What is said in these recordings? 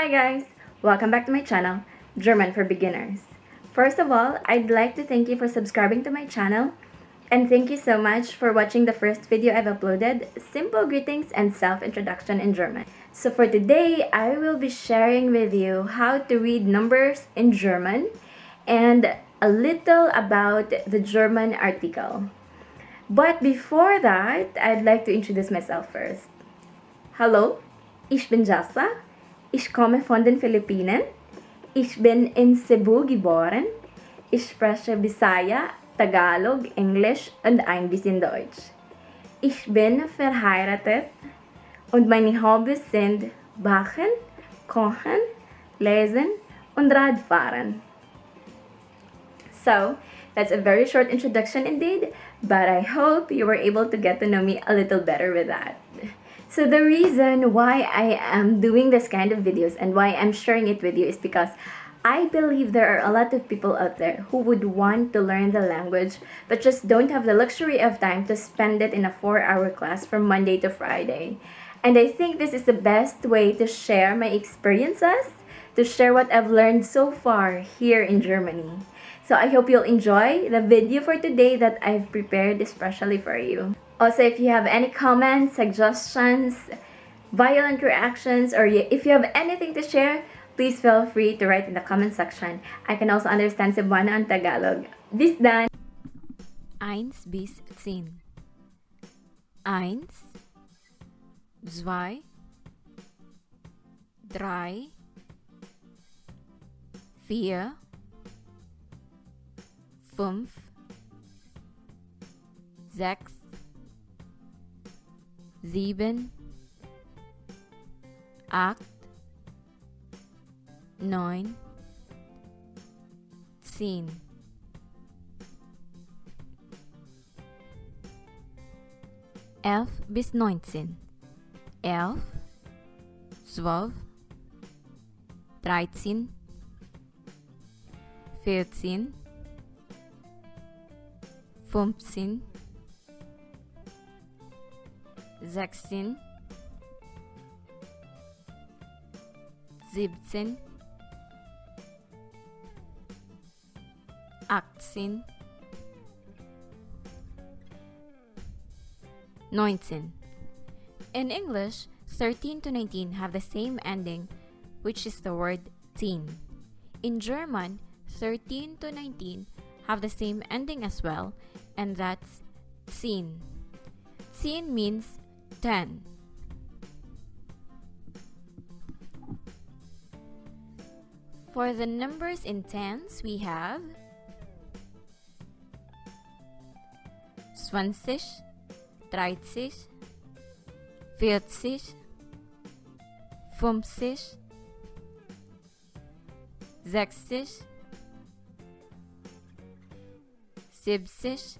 Hi guys! Welcome back to my channel, German for Beginners. First of all, I'd like to thank you for subscribing to my channel and thank you so much for watching the first video I've uploaded, Simple Greetings and Self-Introduction in German. So for today, I will be sharing with you how to read numbers in German and a little about the German article. But before that, I'd like to introduce myself first. Hallo, ich bin Jassa. Ich komme von den Philippinen. Ich bin in Cebu geboren. Ich spreche Bisaya, Tagalog, Englisch und ein bisschen Deutsch. Ich bin verheiratet und meine Hobbys sind Backen, Kochen, Lesen und Radfahren. So, that's a very short introduction indeed, but I hope you were able to get to know me a little better with that. So the reason why I am doing this kind of videos and why I'm sharing it with you is because I believe there are a lot of people out there who would want to learn the language but just don't have the luxury of time to spend it in a 4-hour class from Monday to Friday. And I think this is the best way to share my experiences, to share what I've learned so far here in Germany. So I hope you'll enjoy the video for today that I've prepared especially for you. Also, if you have any comments, suggestions, violent reactions, or if you have anything to share, please feel free to write in the comment section. I can also understand Cebuano and Tagalog. Bis dann! 1 bis 10. 1, 2, 3, 4, 5, 6, 7, 8, 9, 10. 11 bis 19. 11, 12, 13, 14, 15, 16, 17, 18, 19. In English, 13 to 19 have the same ending, which is the word teen. In German, 13 to 19 have the same ending as well, and that's 10. 10 means 10. For the numbers in tens, we have 20, 30, 40, 50, 60, 70,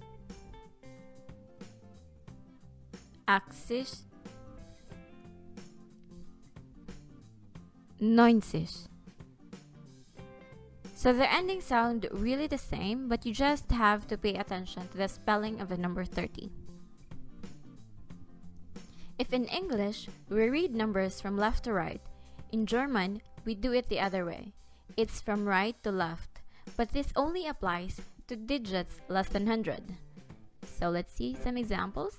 80, 90. So the endings sound really the same, but you just have to pay attention to the spelling of the number 30. If in English, we read numbers from left to right, in German, we do it the other way. It's from right to left, but this only applies to digits less than 100. So let's see some examples.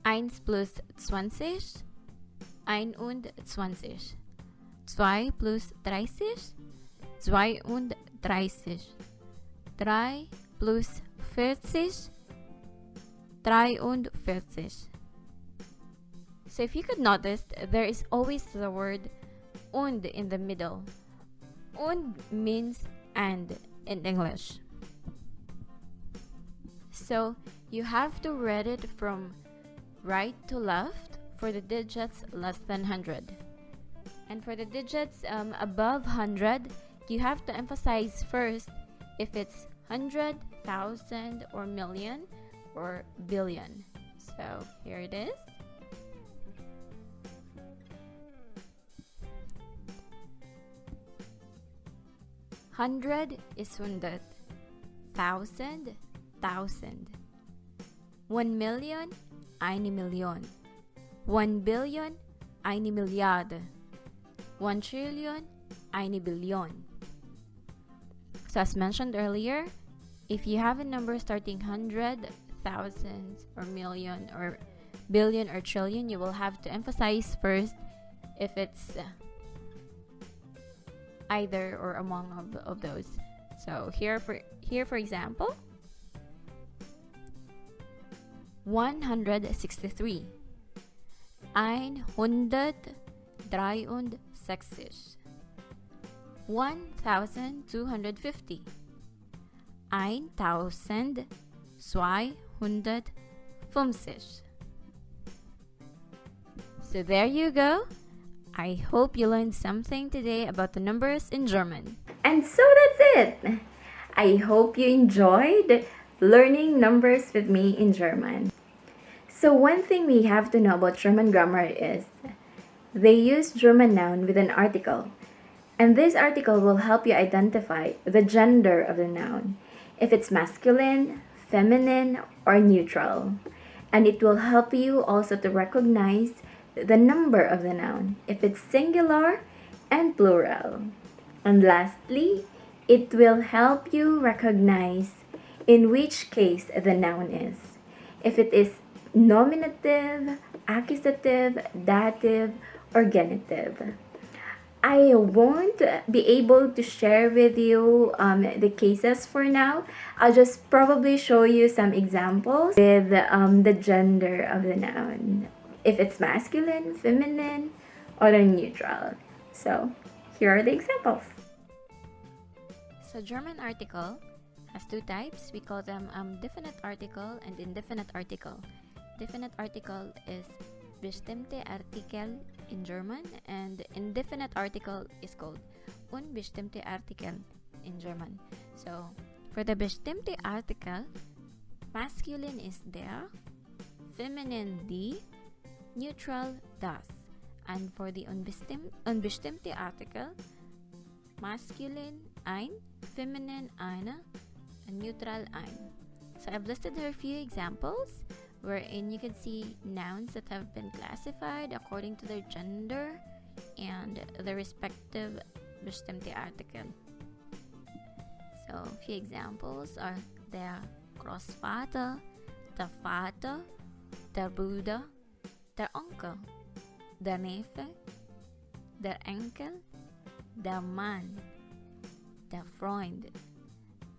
Eins plus 20, 21. 2 plus 30, 32. 3 plus 40, 43. So if you could notice, there is always the word und in the middle. Und means and in English. So you have to read it from right to left for the digits less than 100. And for the digits above 100, you have to emphasize first if it's 100, 1,000, or million, or billion. So here it is. 100 is hundert. 1,000, thousand. 1 million, eine Million. 1 billion, eine Milliarde. 1 trillion, eine Billion. So as mentioned earlier, if you have a number starting 100, thousands, or million, or billion, or trillion, you will have to emphasize first if it's either or among of those. So here for example, 163, 163, 1,250, 1,250. So there you go. I hope you learned something today about the numbers in German. And so that's it. I hope you enjoyed learning numbers with me in German. So one thing we have to know about German grammar is they use German noun with an article. And this article will help you identify the gender of the noun, if it's masculine, feminine, or neutral. And it will help you also to recognize the number of the noun, if it's singular and plural. And lastly, it will help you recognize in which case the noun is, if it is nominative, accusative, dative, or genitive. I won't be able to share with you the cases for now. I'll just probably show you some examples with the gender of the noun, if it's masculine, feminine, or neutral. So here are the examples. So German article has two types. We call them definite article and indefinite article. Definite article is bestimmte Artikel in German, and indefinite article is called unbestimmte Artikel in German. So for the bestimmte Artikel, masculine is der, feminine die, neutral das. And for the unbestimmte Artikel, masculine ein, feminine eine, and neutral ein. So I've listed here a few examples wherein you can see nouns that have been classified according to their gender and the respective bestimmte Artikel. So a few examples are der Großvater, der Vater, der Bruder, der Onkel, der Neffe, der Enkel, der Mann, der Freund,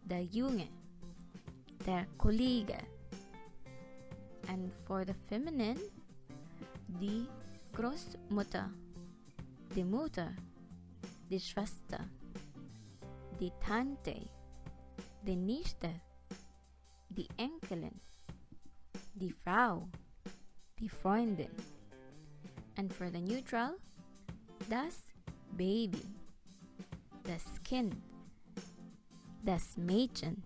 der Junge, der Kollege. And for the feminine, die Großmutter, die Mutter, die Schwester, die Tante, die Nichte, die Enkelin, die Frau, die Freundin. And for the neutral, das Baby, das Kind, das Mädchen.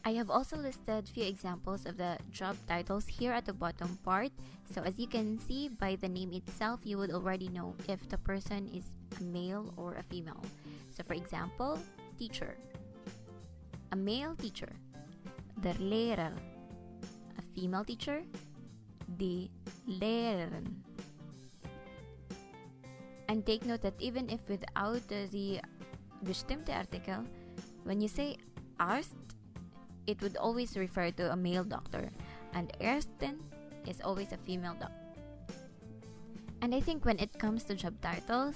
I have also listed few examples of the job titles here at the bottom part. So as you can see by the name itself, you would already know if the person is a male or a female. So for example, teacher. A male teacher, der Lehrer. A female teacher, die Lehrerin. And take note that even if without the bestimmte Artikel, when you say Arzt, it would always refer to a male doctor, and Ärztin is always a female doctor. And I think when it comes to job titles,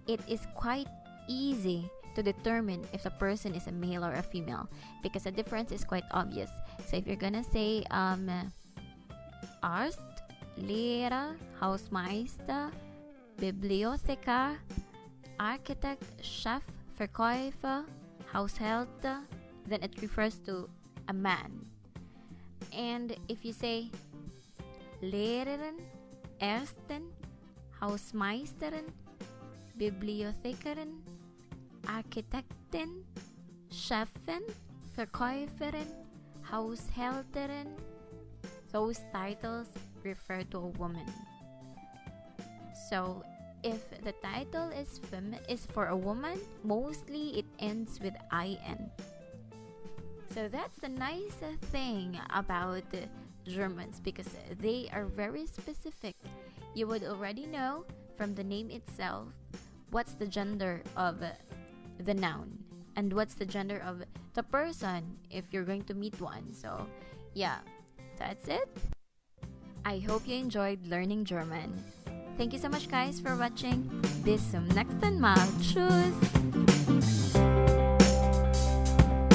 it is quite easy to determine if the person is a male or a female, because the difference is quite obvious. So if you're gonna say Arzt, Lehrer, Hausmeister, Bibliothekar, Architect, Chef, Verkäufer, Haushälter, then it refers to a man. And if you say Lehrerin, Ärztin, Hausmeisterin, Bibliothekarin, Architektin, Chefin, Verkäuferin, Haushälterin, those titles refer to a woman. So if the title is for a woman, mostly it ends with IN. So that's the nice thing about Germans, because they are very specific. You would already know from the name itself what's the gender of the noun and what's the gender of the person if you're going to meet one. So yeah, that's it. I hope you enjoyed learning German. Thank you so much guys for watching. Bis zum nächsten Mal. Tschüss!